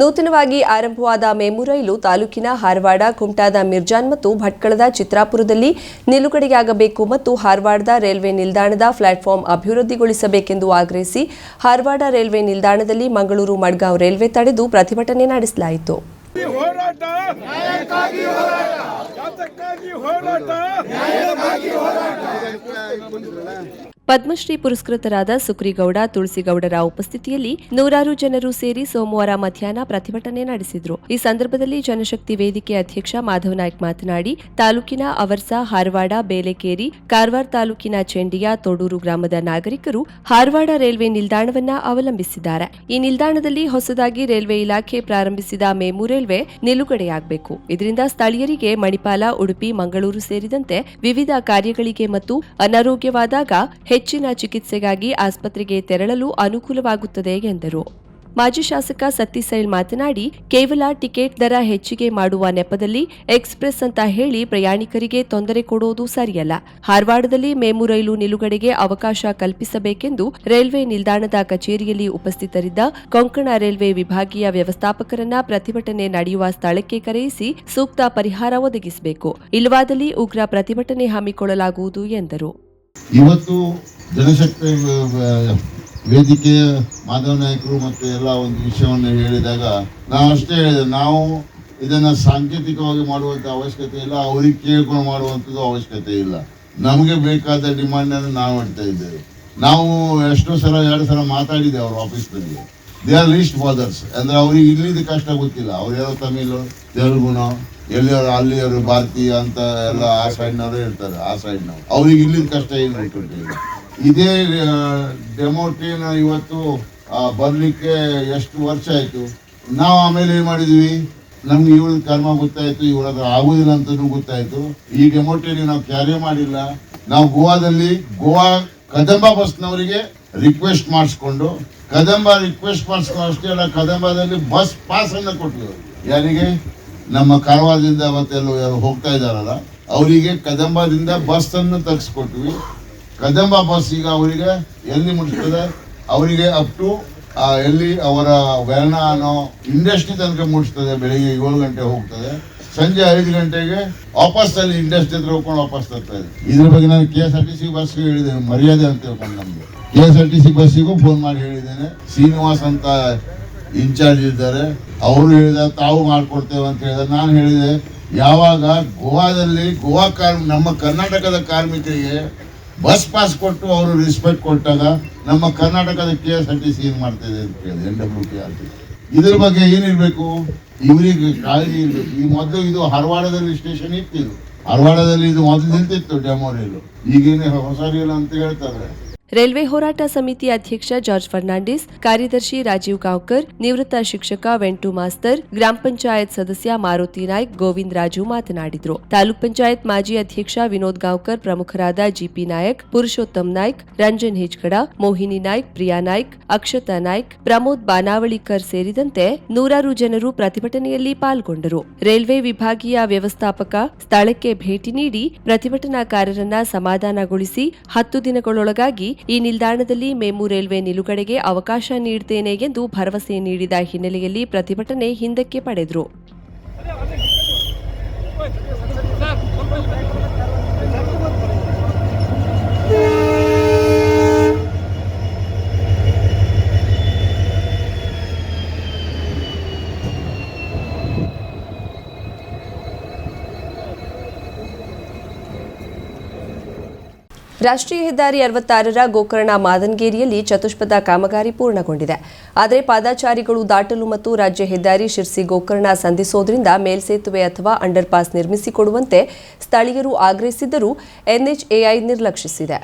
ನೂತನವಾಗಿ ಆರಂಭವಾದ ಮೆಮು ರೈಲು ತಾಲೂಕಿನ ಹಾರವಾಡ, ಕುಮಟಾದ ಮಿರ್ಜಾನ್ ಮತ್ತು ಭಟ್ಕಳದ ಚಿತ್ರಾಪುರದಲ್ಲಿ ನಿಲುಗಡೆಯಾಗಬೇಕು ಮತ್ತು ಹಾರವಾಡದ ರೈಲ್ವೆ ನಿಲ್ದಾಣದ ಪ್ಲಾಟ್ಫಾರ್ಮ್ ಅಭಿವೃದ್ಧಿಗೊಳಿಸಬೇಕೆಂದು ಆಗ್ರಹಿಸಿ ಹಾರವಾಡ ರೈಲ್ವೆ ನಿಲ್ದಾಣದಲ್ಲಿ ಮಂಗಳೂರು ಮಡ್ಗಾಂವ್ ರೈಲ್ವೆ ತಡೆದು ಪ್ರತಿಭಟನೆ ನಡೆಸಲಾಯಿತು. ಪದ್ಮಶ್ರೀ ಪುರಸ್ಕೃತರಾದ ಸುಕ್ರಿಗೌಡ, ತುಳಸಿಗೌಡರ ಉಪಸ್ಥಿತಿಯಲ್ಲಿ ನೂರಾರು ಜನರು ಸೇರಿ ಸೋಮವಾರ ಮಧ್ಯಾಹ್ನ ಪ್ರತಿಭಟನೆ ನಡೆಸಿದರು. ಈ ಸಂದರ್ಭದಲ್ಲಿ ಜನಶಕ್ತಿ ವೇದಿಕೆ ಅಧ್ಯಕ್ಷ ಮಾಧವ್ ನಾಯ್ಕ್ ಮಾತನಾಡಿ, ತಾಲೂಕಿನ ಅವರ್ಸಾ, ಹಾರವಾಡ, ಬೇಲೆಕೇರಿ, ಕಾರವಾರ ತಾಲೂಕಿನ ಚೆಂಡಿಯ, ತೋಡೂರು ಗ್ರಾಮದ ನಾಗರಿಕರು ಹಾರವಾಡ ರೈಲ್ವೆ ನಿಲ್ದಾಣವನ್ನ ಅವಲಂಬಿಸಿದ್ದಾರೆ. ಈ ನಿಲ್ದಾಣದಲ್ಲಿ ಹೊಸದಾಗಿ ರೈಲ್ವೆ ಇಲಾಖೆ ಪ್ರಾರಂಭಿಸಿದ ಮೆಮು ರೈಲ್ವೆ ನಿಲುಗಡೆಯಾಗಬೇಕು. ಇದರಿಂದ ಸ್ಥಳೀಯರಿಗೆ ಮಣಿಪಾಲ, ಉಡುಪಿ, ಮಂಗಳೂರು ಸೇರಿದಂತೆ ವಿವಿಧ ಕಾರ್ಯಗಳಿಗೆ ಮತ್ತು ಅನಾರೋಗ್ಯವಾದಾಗ ಹೆಚ್ಚಿನ ಚಿಕಿತ್ಸೆಗಾಗಿ ಆಸ್ಪತ್ರೆಗೆ ತೆರಳಲು ಅನುಕೂಲವಾಗುತ್ತದೆ ಎಂದರು. ಮಾಜಿ ಶಾಸಕ ಸತ್ತಿಸೈಲ್ ಮಾತನಾಡಿ, ಕೇವಲ ಟಿಕೆಟ್ ದರ ಹೆಚ್ಚಿಗೆ ಮಾಡುವ ನೆಪದಲ್ಲಿ ಎಕ್ಸ್ಪ್ರೆಸ್ ಅಂತ ಹೇಳಿ ಪ್ರಯಾಣಿಕರಿಗೆ ತೊಂದರೆ ಕೊಡುವುದು ಸರಿಯಲ್ಲ. ಹಾರವಾಡದಲ್ಲಿ ಮೆಮು ರೈಲು ನಿಲುಗಡೆಗೆ ಅವಕಾಶ ಕಲ್ಪಿಸಬೇಕೆಂದು ರೈಲ್ವೆ ನಿಲ್ದಾಣದ ಕಚೇರಿಯಲ್ಲಿ ಉಪಸ್ಥಿತರಿದ್ದ ಕೊಂಕಣ ರೈಲ್ವೆ ವಿಭಾಗೀಯ ವ್ಯವಸ್ಥಾಪಕರನ್ನ ಪ್ರತಿಭಟನೆ ನಡೆಯುವ ಸ್ಥಳಕ್ಕೆ ಕರೆಯಿಸಿ ಸೂಕ್ತ ಪರಿಹಾರ ಒದಗಿಸಬೇಕು. ಇಲ್ಲವಾದಲ್ಲಿ ಉಗ್ರ ಪ್ರತಿಭಟನೆ ಹಮ್ಮಿಕೊಳ್ಳಲಾಗುವುದು ಎಂದರು. ಇವತ್ತು ಜನಶಕ್ತಿ ವೇದಿಕೆಯ ಮಾಧವ ನಾಯಕರು ಮತ್ತು ಎಲ್ಲ ಒಂದು ವಿಷಯವನ್ನು ಹೇಳಿದಾಗ ನಾವು ಅಷ್ಟೇ ಹೇಳಿದೆ, ನಾವು ಇದನ್ನ ಸಾಂಕೇತಿಕವಾಗಿ ಮಾಡುವಂತ ಅವಶ್ಯಕತೆ ಇಲ್ಲ, ಅವ್ರಿಗೆ ಕೇಳ್ಕೊಂಡು ಮಾಡುವಂಥದ್ದು ಅವಶ್ಯಕತೆ ಇಲ್ಲ. ನಮಗೆ ಬೇಕಾದ ಡಿಮಾಂಡ್ ಅನ್ನು ನಾವು ಇಡ್ತಾ ಇದ್ದೇವೆ. ನಾವು ಎಷ್ಟೋ ಸಲ 2 ಸಲ ಮಾತಾಡಿದ್ದೇವೆ ಅವ್ರ ಆಫೀಸ್ನಲ್ಲಿ. ದೇ ಆರ್ ಲೀಸ್ಟ್ ಫಾದರ್ಸ್ ಅಂದ್ರೆ ಅವ್ರಿಗೆ ಇಲ್ಲಿದ್ದು ಕಷ್ಟ ಗೊತ್ತಿಲ್ಲ. ಅವ್ರು ಯಾರೋ ತಮಿಳು, ತೆಲುಗುನೋ, ಎಲ್ಲಿಯವರು ಅಲ್ಲಿಯವರು ಭಾರತೀಯ ಅಂತ ಎಲ್ಲ ಆ ಸೈಡ್ನವರು ಇರ್ತಾರೆ. ಆ ಸೈಡ್ನವ್ರು ಅವ್ರಿಗೆ ಇಲ್ಲಿದ್ದ ಕಷ್ಟ ಏನು ಇಟ್ಕೊಂಡಿಲ್ಲ. ಇದೇ ಡೆಮೋ ಟ್ರೈನ್ ಇವತ್ತು ಬರ್ಲಿಕ್ಕೆ ಎಷ್ಟು ವರ್ಷ ಆಯ್ತು. ನಾವು ಆಮೇಲೆ ಏನ್ ಮಾಡಿದ್ವಿ, ನಮ್ಗೆ ಇವಳ ಕರ್ಮ ಗೊತ್ತಾಯ್ತು, ಇವಳ ಆಗುದಿಲ್ಲ ಅಂತನೂ ಗೊತ್ತಾಯ್ತು. ಈ ಡೆಮೋ ಟ್ರೈನ್ ನಾವು ಕ್ಯಾರಿ ಮಾಡಿಲ್ಲ. ನಾವು ಗೋವಾ ಕದಂಬ ಬಸ್ನವರಿಗೆ ರಿಕ್ವೆಸ್ಟ್ ಮಾಡಿಸ್ಕೊಂಡು ಅಷ್ಟೇ ಅಲ್ಲ, ಕದಂಬದಲ್ಲಿ ಬಸ್ ಪಾಸ್ ಅನ್ನ ಕೊಟ್ಟಿದ್ರು. ಯಾರಿಗೆ? ನಮ್ಮ ಕಾರವಾರದಿಂದ ಅವತ್ತೆಲ್ಲ ಯಾರು ಹೋಗ್ತಾ ಇದ್ದಾರಲ್ಲ ಅವರಿಗೆ ಕದಂಬದಿಂದ ಬಸ್ ಅನ್ನು ತೆಗೆಸ್ಕೊಟ್ವಿ. ಕದಂಬ ಬಸ್ ಈಗ ಅವರಿಗೆ ಎಲ್ಲಿ ಮುಟ್ಟಿಸ್ತದೆ? ಅವರಿಗೆ ಅಪ್ ಟು ಎಲ್ಲಿ ಅವರ ವ್ಯಾನ ಅನ್ನೋ ಇಂಡಸ್ಟ್ರಿ ತನಕ ಮುಟ್ಟಿಸ್ತದೆ. ಬೆಳಿಗ್ಗೆ 7 ಗಂಟೆ ಹೋಗ್ತದೆ, ಸಂಜೆ 5 ಗಂಟೆಗೆ ವಾಪಸ್ ಅಲ್ಲಿ ಇಂಡಸ್ಟ್ರಿ ಹತ್ರ ಹೋಗ್ಕೊಂಡು ವಾಪಸ್ ತರ್ತಾ ಇದೆ. ಇದ್ರ ಬಗ್ಗೆ ನಾನು KSRTC ಬಸ್ಗೆ ಹೇಳಿದ್ದೇನೆ, ಮರ್ಯಾದೆ ಅಂತ ಹೇಳ್ಕೊಂಡು ನಮ್ಗೆ KSRTC ಬಸ್ಸಿಗೂ ಫೋನ್ ಮಾಡಿ ಹೇಳಿದ್ದೇನೆ. ಶ್ರೀನಿವಾಸ್ ಅಂತ ಇನ್ಚಾರ್ಜ್ ಇದ್ದಾರೆ, ಅವರು ಹೇಳಿದ ತಾವು ಮಾಡ್ಕೊಡ್ತೇವೆ ಅಂತ ಹೇಳಿದ. ನಾನು ಹೇಳಿದೆ, ಯಾವಾಗ ಗೋವಾದಲ್ಲಿ ನಮ್ಮ ಕರ್ನಾಟಕದ ಕಾರ್ಮಿಕರಿಗೆ ಬಸ್ ಪಾಸ್ ಕೊಟ್ಟು ಅವರು ರೆಸ್ಪೆಕ್ಟ್ ಕೊಟ್ಟಾಗ ನಮ್ಮ ಕರ್ನಾಟಕದ KSRTC ಏನ್ ಮಾಡ್ತಾ ಇದೆ ಅಂತ ಹೇಳಿದೆ. NWKRTC ಇದ್ರ ಬಗ್ಗೆ ಏನಿರ್ಬೇಕು, ಇವರಿಗೆ ಕಾಳಜಿ ಇರ್ಬೇಕು. ಈ ಮೊದಲು ಇದು ಹಾರವಾಡದಲ್ಲಿ ಸ್ಟೇಷನ್ ಇತ್ತು. ಹಾರವಾಡದಲ್ಲಿ ಇದು ಮೊದಲು ನಿಂತಿತ್ತು ಡೆಮೋ ರೈಲು, ಈಗೇನೆ ಹೊಸ ರೈಲು ಅಂತ ಹೇಳ್ತಾರೆ. ರೈಲ್ವೆ ಹೋರಾಟ ಸಮಿತಿ ಅಧ್ಯಕ್ಷ ಜಾರ್ಜ್ ಫರ್ನಾಂಡಿಸ್, ಕಾರ್ಯದರ್ಶಿ ರಾಜೀವ್ ಗಾಂವ್ಕರ್, ನಿವೃತ್ತ ಶಿಕ್ಷಕ ವೆಂಟು ಮಾಸ್ತರ್, ಗ್ರಾಮ ಪಂಚಾಯತ್ ಸದಸ್ಯ ಮಾರುತಿ ನಾಯ್ಕ್, ಗೋವಿಂದ್ ರಾಜು ಮಾತನಾಡಿದರು. ತಾಲೂಕ್ ಪಂಚಾಯತ್ ಮಾಜಿ ಅಧ್ಯಕ್ಷ ವಿನೋದ್ ಗಾಂವ್ಕರ್, ಪ್ರಮುಖರಾದ GP ನಾಯಕ್, ಪುರುಷೋತ್ತಮ್ ನಾಯ್ಕ್, ರಂಜನ್ ಹಿಜ್ಗಡ, ಮೋಹಿನಿ ನಾಯ್ಕ್, ಪ್ರಿಯಾ ನಾಯ್ಕ್, ಅಕ್ಷತಾ ನಾಯ್ಕ್, ಪ್ರಮೋದ್ ಬಾನಾವಳಿಕರ್ ಸೇರಿದಂತೆ ನೂರಾರು ಜನರು ಪ್ರತಿಭಟನೆಯಲ್ಲಿ ಪಾಲ್ಗೊಂಡರು. ರೈಲ್ವೆ ವಿಭಾಗೀಯ ವ್ಯವಸ್ಥಾಪಕ ಸ್ಥಳಕ್ಕೆ ಭೇಟಿ ನೀಡಿ ಪ್ರತಿಭಟನಾಕಾರರನ್ನ ಸಮಾಧಾನಗೊಳಿಸಿ 10 ದಿನಗಳೊಳಗಾಗಿ ಈ ನಿಲ್ದಾಣದಲ್ಲಿ ಮೆಮು ರೈಲ್ವೆ ನಿಲುಗಡೆಗೆ ಅವಕಾಶ ನೀಡುತ್ತೇನೆ ಎಂದು ಭರವಸೆ ನೀಡಿದ ಹಿನ್ನೆಲೆಯಲ್ಲಿ ಪ್ರತಿಭಟನೆ ಹಿಂದಕ್ಕೆ ಪಡೆದರು. ರಾಷ್ಟ್ರೀಯ ಹೆದ್ದಾರಿ 66ರ ಗೋಕರ್ಣ ಮಾದನಗೇರಿಯಲ್ಲಿ ಚತುಷ್ಪಥ ಕಾಮಗಾರಿ ಪೂರ್ಣಗೊಂಡಿದೆ. ಆದರೆ ಪಾದಾಚಾರಿಗಳು ದಾಟಲು ಮತ್ತು ರಾಜ್ಯ ಹೆದ್ದಾರಿ ಶಿರ್ಸಿ ಗೋಕರ್ಣ ಸಂಧಿಸೋದ್ರಿಂದ ಮೇಲ್ಸೇತುವೆ ಅಥವಾ ಅಂಡರ್ ಪಾಸ್ ನಿರ್ಮಿಸಿಕೊಡುವಂತೆ ಸ್ಥಳೀಯರು ಆಗ್ರಹಿಸಿದ್ದರೂ NHAI ನಿರ್ಲಕ್ಷಿಸಿದೆ.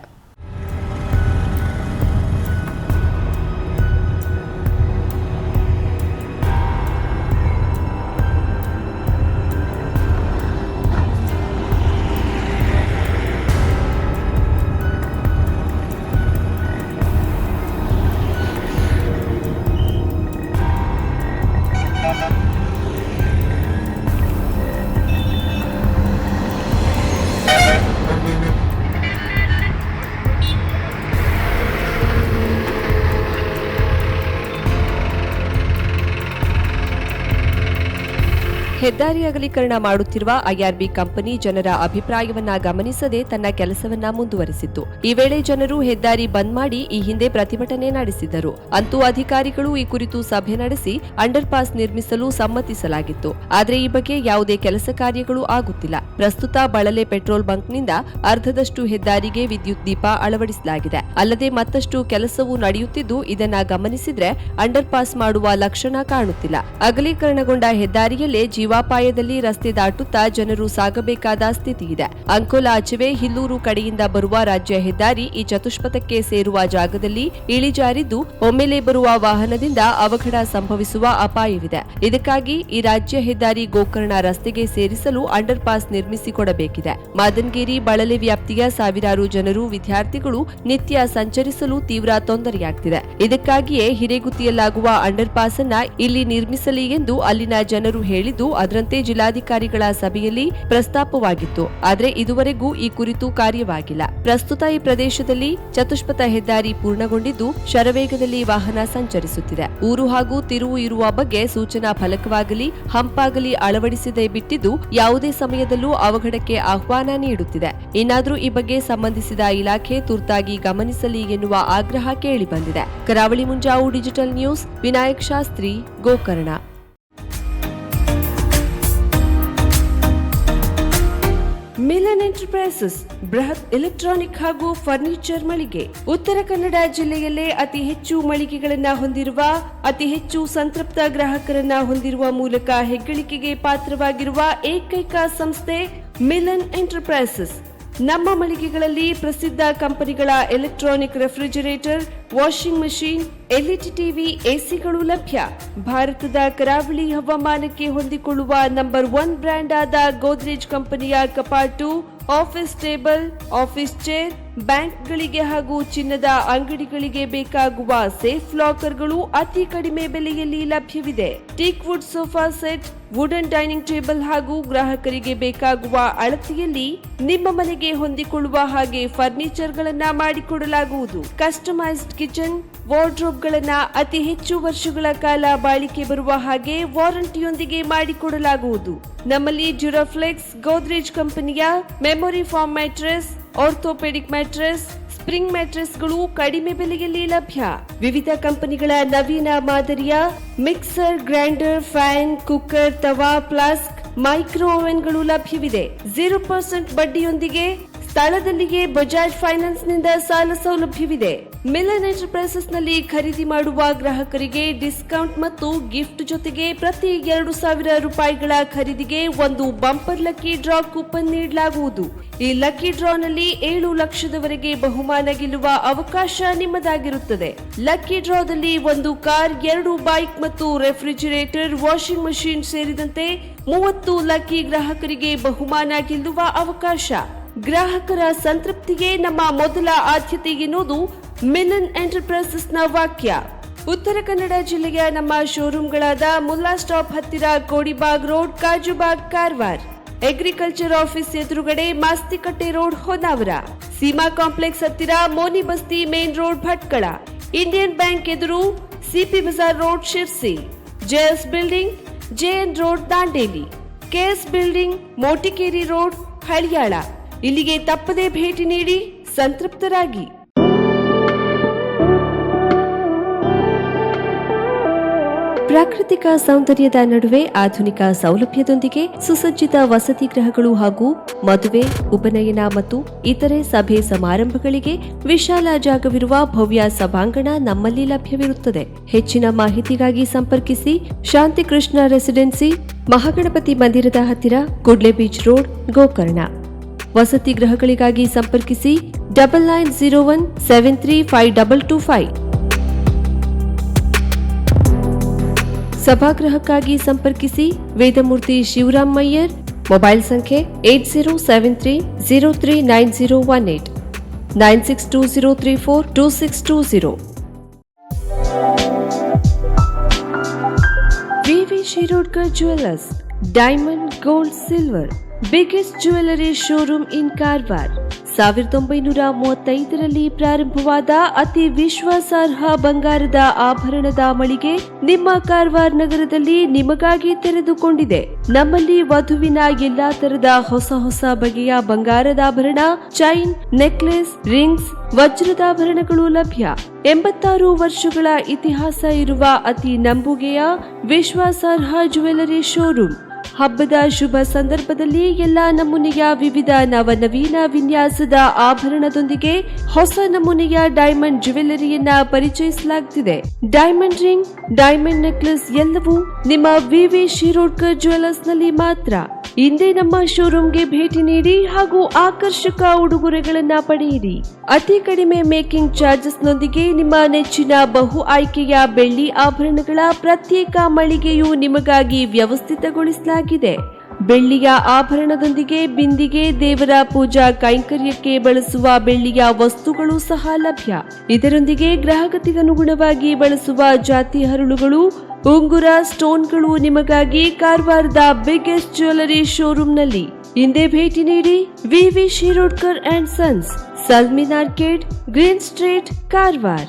ಹೆದ್ದಾರಿ ಅಗಲೀಕರಣ ಮಾಡುತ್ತಿರುವ ಐಆರ್ಬಿ ಕಂಪನಿ ಜನರ ಅಭಿಪ್ರಾಯವನ್ನ ಗಮನಿಸದೆ ತನ್ನ ಕೆಲಸವನ್ನ ಮುಂದುವರೆಸಿತ್ತು. ಈ ವೇಳೆ ಜನರು ಹೆದ್ದಾರಿ ಬಂದ್ ಮಾಡಿ ಈ ಹಿಂದೆ ಪ್ರತಿಭಟನೆ ನಡೆಸಿದ್ದರು. ಅಂತೂ ಅಧಿಕಾರಿಗಳು ಈ ಕುರಿತು ಸಭೆ ನಡೆಸಿ ಅಂಡರ್ ಪಾಸ್ ನಿರ್ಮಿಸಲು ಸಮ್ಮತಿಸಲಾಗಿತ್ತು. ಆದರೆ ಈ ಬಗ್ಗೆ ಯಾವುದೇ ಕೆಲಸ ಕಾರ್ಯಗಳು ಆಗುತ್ತಿಲ್ಲ. ಪ್ರಸ್ತುತ ಬಳಲೆ ಪೆಟ್ರೋಲ್ ಬಂಕ್ನಿಂದ ಅರ್ಧದಷ್ಟು ಹೆದ್ದಾರಿಗೆ ವಿದ್ಯುತ್ ದೀಪ ಅಳವಡಿಸಲಾಗಿದೆ. ಅಲ್ಲದೆ ಮತ್ತಷ್ಟು ಕೆಲಸವೂ ನಡೆಯುತ್ತಿದ್ದು, ಇದನ್ನ ಗಮನಿಸಿದ್ರೆ ಅಂಡರ್ ಪಾಸ್ ಮಾಡುವ ಲಕ್ಷಣ ಕಾಣುತ್ತಿಲ್ಲ. ಅಗಲೀಕರಣಗೊಂಡ ಹೆದ್ದಾರಿಯಲ್ಲೇ ಜೀವಾಪಾಯದಲ್ಲಿ ರಸ್ತೆ ದಾಟುತ್ತಾ ಜನರು ಸಾಗಬೇಕಾದ ಸ್ಥಿತಿ ಇದೆ. ಅಂಕೋಲಾ ಅಚವೆ ಹಿಲ್ಲೂರು ಕಡೆಯಿಂದ ಬರುವ ರಾಜ್ಯ ಹೆದ್ದಾರಿ ಈ ಚತುಷ್ಪಥಕ್ಕೆ ಸೇರುವ ಜಾಗದಲ್ಲಿ ಇಳಿಜಾರಿದ್ದು, ಒಮ್ಮೆಲೆ ಬರುವ ವಾಹನದಿಂದ ಅವಘಡ ಸಂಭವಿಸುವ ಅಪಾಯವಿದೆ. ಇದಕ್ಕಾಗಿ ಈ ರಾಜ್ಯ ಹೆದ್ದಾರಿ ಗೋಕರ್ಣ ರಸ್ತೆಗೆ ಸೇರಿಸಲು ಅಂಡರ್ ಪಾಸ್ ನಿರ್ಮಿಸಿಕೊಡಬೇಕಿದೆ. ಮಾದನಗೇರಿ ಬಳಲೆ ವ್ಯಾಪ್ತಿಯ ಸಾವಿರಾರು ಜನರು, ವಿದ್ಯಾರ್ಥಿಗಳು ನಿತ್ಯ ಸಂಚರಿಸಲು ತೀವ್ರ ತೊಂದರೆಯಾಗ್ತಿದೆ. ಇದಕ್ಕಾಗಿಯೇ ಹಿರೇಗುತ್ತಿಯಲ್ಲಾಗುವ ಅಂಡರ್ ಪಾಸ್ ಅನ್ನ ಇಲ್ಲಿ ನಿರ್ಮಿಸಲಿ ಎಂದು ಅಲ್ಲಿನ ಜನರು ಹೇಳಿದ್ದು, ಅದರಂತೆ ಜಿಲ್ಲಾಧಿಕಾರಿಗಳ ಸಭೆಯಲ್ಲಿ ಪ್ರಸ್ತಾಪವಾಗಿತ್ತು. ಆದರೆ ಇದುವರೆಗೂ ಈ ಕುರಿತು ಕಾರ್ಯವಾಗಿಲ್ಲ. ಪ್ರಸ್ತುತ ಈ ಪ್ರದೇಶದಲ್ಲಿ ಚತುಷ್ಪಥ ಹೆದ್ದಾರಿ ಪೂರ್ಣಗೊಂಡಿದ್ದು, ಶರವೇಗದಲ್ಲಿ ವಾಹನ ಸಂಚರಿಸುತ್ತಿದೆ. ಊರು ಹಾಗೂ ತಿರುವು ಇರುವ ಬಗ್ಗೆ ಸೂಚನಾ ಫಲಕವಾಗಲಿ ಹಂಪಾಗಲಿ ಅಳವಡಿಸದೆ ಬಿಟ್ಟಿದ್ದು, ಯಾವುದೇ ಸಮಯದಲ್ಲೂ ಅವಘಡಕ್ಕೆ ಆಹ್ವಾನ ನೀಡುತ್ತಿದೆ. ಇನ್ನಾದರೂ ಈ ಬಗ್ಗೆ ಸಂಬಂಧಿಸಿದ ಇಲಾಖೆ ತುರ್ತಾಗಿ ಗಮನಿಸಲಿ ಎನ್ನುವ ಆಗ್ರಹ ಕೇಳಿಬಂದಿದೆ. Karavali Munjavu digital news, Vinayak Shastri, Gokarna. Milan enterprises ಬೃಹತ್ ಎಲೆಕ್ಟ್ರಾನಿಕ್ ಹಾಗೂ ಫರ್ನಿಚರ್ ಮಳಿಗೆ. ಉತ್ತರ ಕನ್ನಡ ಜಿಲ್ಲೆಯಲ್ಲೇ ಅತಿ ಹೆಚ್ಚು ಮಳಿಗೆಗಳನ್ನು ಹೊಂದಿರುವ, ಅತಿ ಹೆಚ್ಚು ಸಂತೃಪ್ತ ಗ್ರಾಹಕರನ್ನ ಹೊಂದಿರುವ ಮೂಲಕ ಹೆಗ್ಗಳಿಕೆಗೆ ಪಾತ್ರವಾಗಿರುವ ಏಕೈಕ ಸಂಸ್ಥೆ ಮಿಲನ್ ಎಂಟರ್ಪ್ರೈಸಸ್. ನಮ್ಮ ಮಳಿಗೆಗಳಲ್ಲಿ ಪ್ರಸಿದ್ಧ ಕಂಪನಿಗಳ electronic refrigerator, washing machine, LED TV, ಎಸಿಗಳು ಲಭ್ಯ. ಭಾರತದ ಕರಾವಳಿ ಹವಾಮಾನಕ್ಕೆ ಹೊಂದಿಕೊಳ್ಳುವ ನಂಬರ್ 1 ಬ್ರ್ಯಾಂಡ್ ಆದ ಗೋದ್ರೇಜ್ ಕಂಪನಿಯ ಕಪಾಟು, ಆಫೀಸ್ ಟೇಬಲ್, ಆಫೀಸ್ ಚೇರ್, ಬ್ಯಾಂಕ್ಗಳಿಗೆ ಹಾಗೂ ಚಿನ್ನದ ಅಂಗಡಿಗಳಿಗೆ ಬೇಕಾಗುವ ಸೇಫ್ ಲಾಕರ್ಗಳು ಅತಿ ಕಡಿಮೆ ಬೆಲೆಯಲ್ಲಿ ಲಭ್ಯವಿದೆ. Teak wood sofa set, wooden dining table ಹಾಗೂ ಗ್ರಾಹಕರಿಗೆ ಬೇಕಾಗುವ ಅಳತೆಯಲ್ಲಿ ನಿಮ್ಮ ಮನೆಗೆ ಹೊಂದಿಕೊಳ್ಳುವ ಹಾಗೆ ಫರ್ನಿಚರ್ಗಳನ್ನ ಮಾಡಿಕೊಡಲಾಗುವುದು. ಕಸ್ಟಮೈಸ್ಡ್ ಕಿಚನ್, ವಾರ್ಡ್ರೋಬ್ಗಳನ್ನ ಅತಿ ಹೆಚ್ಚು ವರ್ಷಗಳ ಕಾಲ ಬಾಳಿಕೆ ಬರುವ ಹಾಗೆ ವಾರಂಟಿಯೊಂದಿಗೆ ಮಾಡಿಕೊಡಲಾಗುವುದು. ನಮ್ಮಲ್ಲಿ ಡ್ಯೂರಾಫ್ಲೆಕ್ಸ್, ಗೋದ್ರೇಜ್ ಕಂಪನಿಯ memory foam mattress, orthopaedic mattress, spring ಮ್ಯಾಟ್ರೆಸ್ಗಳು ಕಡಿಮೆ ಬೆಲೆಯಲ್ಲಿ ಲಭ್ಯ. ವಿವಿಧ ಕಂಪನಿಗಳ ನವೀನ ಮಾದರಿಯ mixer, grinder, fan, cooker, tava, flask, micro ಓವೆನ್ಗಳು ಲಭ್ಯವಿದೆ. 0% ಬಡ್ಡಿಯೊಂದಿಗೆ ಸ್ಥಳದಲ್ಲಿಯೇ ಬಜಾಜ್ ಫೈನಾನ್ಸ್ ನಿಂದ ಸಾಲ ಸೌಲಭ್ಯವಿದೆ. ಮಿಲನ್ ಎಂಟರ್ಪ್ರೈಸಸ್ ನಲ್ಲಿ ಖರೀದಿ ಮಾಡುವ ಗ್ರಾಹಕರಿಗೆ ಡಿಸ್ಕೌಂಟ್ ಮತ್ತು ಗಿಫ್ಟ್ ಜೊತೆಗೆ ಪ್ರತಿ 2,000 ರೂಪಾಯಿಗಳ ಖರೀದಿಗೆ ಒಂದು ಬಂಪರ್ ಲಕ್ಕಿ ಡ್ರಾ ಕೂಪನ್ ನೀಡಲಾಗುವುದು. ಈ ಲಕ್ಕಿ ಡ್ರಾನಲ್ಲಿ 7 ಲಕ್ಷದವರೆಗೆ ಬಹುಮಾನ ಗೆಲ್ಲುವ ಅವಕಾಶ ನಿಮ್ಮದಾಗಿರುತ್ತದೆ. ಲಕ್ಕಿ ಡ್ರಾದಲ್ಲಿ 1 ಕಾರ್, 2 ಬೈಕ್ ಮತ್ತು ರೆಫ್ರಿಜರೇಟರ್, ವಾಷಿಂಗ್ ಮಷೀನ್ ಸೇರಿದಂತೆ 30 ಲಕ್ಕಿ ಗ್ರಾಹಕರಿಗೆ ಬಹುಮಾನ ಗೆಲ್ಲುವ ಅವಕಾಶ. ಗ್ರಾಹಕರ ಸಂತೃಪ್ತಿಗೆ ನಮ್ಮ ಮೊದಲ ಆದ್ಯತೆ ಎನ್ನುವುದು ಮಿಲನ್ ಎಂಟರ್ಪ್ರೈಸಸ್ ನ ವಾಕ್ಯ. ಉತ್ತರ ಕನ್ನಡ ಜಿಲ್ಲೆಯ ನಮ್ಮ ಶೋರೂಮ್ಗಳಾದ ಮುಲ್ಲಾ ಸ್ಟಾಪ್ ಹತ್ತಿರ Kodibag road, Kajubag, Karwar, agriculture office ಎದುರುಗಡೆ ಮಾಸ್ತಿಕಟ್ಟೆ ರೋಡ್, ಹೊನ್ನಾವರ, ಸೀಮಾ ಕಾಂಪ್ಲೆಕ್ಸ್ ಹತ್ತಿರ Moni Basti main road, Bhatkal, Indian Bank ಎದುರು CP Bazar road, Sirsi, JS building, JN road, Dandeli, KS building, Motikeri road, Haliyal. ಇಲ್ಲಿಗೆ ತಪ್ಪದೇ ಭೇಟಿ ನೀಡಿ ಸಂತೃಪ್ತರಾಗಿ. ಪ್ರಾಕೃತಿಕ ಸೌಂದರ್ಯದ ನಡುವೆ ಆಧುನಿಕ ಸೌಲಭ್ಯದೊಂದಿಗೆ ಸುಸಜ್ಜಿತ ವಸತಿ ಗೃಹಗಳು ಹಾಗೂ ಮದುವೆ, ಉಪನಯನ ಮತ್ತು ಇತರೆ ಸಭೆ ಸಮಾರಂಭಗಳಿಗೆ ವಿಶಾಲ ಜಾಗವಿರುವ ಭವ್ಯ ಸಭಾಂಗಣ ನಮ್ಮಲ್ಲಿ ಲಭ್ಯವಿರುತ್ತದೆ. ಹೆಚ್ಚಿನ ಮಾಹಿತಿಗಾಗಿ ಸಂಪರ್ಕಿಸಿ ಶಾಂತಿಕೃಷ್ಣ ರೆಸಿಡೆನ್ಸಿ, ಮಹಾಗಣಪತಿ ಮಂದಿರದ ಹತ್ತಿರ, ಕುಡ್ಲೆ ಬೀಚ್ ರೋಡ್, ಗೋಕರ್ಣ. ವಸತಿ ಗೃಹಗಳಿಗಾಗಿ ಸಂಪರ್ಕಿಸಿ 9901 735225. ಸಭಾಗೃಹಕ್ಕಾಗಿ ಸಂಪರ್ಕಿಸಿ ವೇದಮೂರ್ತಿ ಶಿವರಾಮ್ ಮಯ್ಯರ್. ಮೊಬೈಲ್ ಸಂಖ್ಯೆ 8073039018 9620342620. ವಿವಿ Shirodkar jewellers, diamond, gold, silver, biggest jewelry showroom in Karwar. 1935ರಲ್ಲಿ ಪ್ರಾರಂಭವಾದ ಅತಿ ವಿಶ್ವಾಸಾರ್ಹ ಬಂಗಾರದ ಆಭರಣದ ಮಳಿಗೆ ನಿಮ್ಮ ಕಾರವಾರ ನಗರದಲ್ಲಿ ನಿಮಗಾಗಿ ತೆರೆದುಕೊಂಡಿದೆ. ನಮ್ಮಲ್ಲಿ ವಧುವಿನ ಎಲ್ಲಾ ತರದ ಹೊಸ ಬಗೆಯ ಬಂಗಾರದ ಆಭರಣ, ಚೈನ್, ನೆಕ್ಲೆಸ್, ರಿಂಗ್ಸ್, ವಜ್ರದಾಭರಣಗಳು ಲಭ್ಯ. 86 ವರ್ಷಗಳ ಇತಿಹಾಸ ಇರುವ ಅತಿ ನಂಬುಗೆಯ ವಿಶ್ವಾಸಾರ್ಹ ಜ್ಯುವೆಲರಿ ಶೋರೂಮ್. ಹಬ್ಬದ ಶುಭ ಸಂದರ್ಭದಲ್ಲಿ ಎಲ್ಲಾ ನಮೂನೆಯ ವಿವಿಧ ನವನವೀನ ವಿನ್ಯಾಸದ ಆಭರಣದೊಂದಿಗೆ ಹೊಸ ನಮೂನೆಯ ಡೈಮಂಡ್ ಜ್ಯುವೆಲರಿಯನ್ನ ಪರಿಚಯಿಸಲಾಗುತ್ತಿದೆ. ಡೈಮಂಡ್ ರಿಂಗ್, ಡೈಮಂಡ್ ನೆಕ್ಲೆಸ್ ಎಲ್ಲವೂ ನಿಮ್ಮ ವಿವಿ ಶಿರೋಡ್ಕರ್ ಜ್ಯುವೆಲರ್ಸ್ ನಲ್ಲಿ ಮಾತ್ರ. ಇಂದೇ ನಮ್ಮ ಶೋರೂಮ್ಗೆ ಭೇಟಿ ನೀಡಿ ಹಾಗೂ ಆಕರ್ಷಕ ಉಡುಗೊರೆಗಳನ್ನ ಪಡೆಯಿರಿ. ಅತಿ ಕಡಿಮೆ ಮೇಕಿಂಗ್ ಚಾರ್ಜಸ್ನೊಂದಿಗೆ ನಿಮ್ಮ ನೆಚ್ಚಿನ ಬಹು ಆಯ್ಕೆಯ ಬೆಳ್ಳಿ ಆಭರಣಗಳ ಪ್ರತ್ಯೇಕ ಮಳಿಗೆಯು ನಿಮಗಾಗಿ ವ್ಯವಸ್ಥಿತಗೊಳಿಸಲಾಗಿದೆ. ಬೆಳ್ಳಿಯ ಆಭರಣದೊಂದಿಗೆ ಬಿಂದಿಗೆ, ದೇವರ ಪೂಜಾ ಕೈಂಕರ್ಯಕ್ಕೆ ಬಳಸುವ ಬೆಳ್ಳಿಯ ವಸ್ತುಗಳು ಸಹ ಲಭ್ಯ. ಇದರೊಂದಿಗೆ ಗ್ರಾಹಕತೆಗನುಗುಣವಾಗಿ ಬಳಸುವ ಜಾತಿ ಹರಳುಗಳು, ಉಂಗುರ, ಸ್ಟೋನ್ಗಳು ನಿಮಗಾಗಿ ಕಾರವಾರದ ಬಿಗ್ಗೆಸ್ಟ್ ಜ್ಯುವೆಲರಿ ಶೋರೂಮ್ನಲ್ಲಿ. ಹಿಂದೆ ಭೇಟಿ ನೀಡಿ. ವಿವಿ Shirodkar and sons, ಸಲ್ಮಿನ್ arcade, green street, Karwar.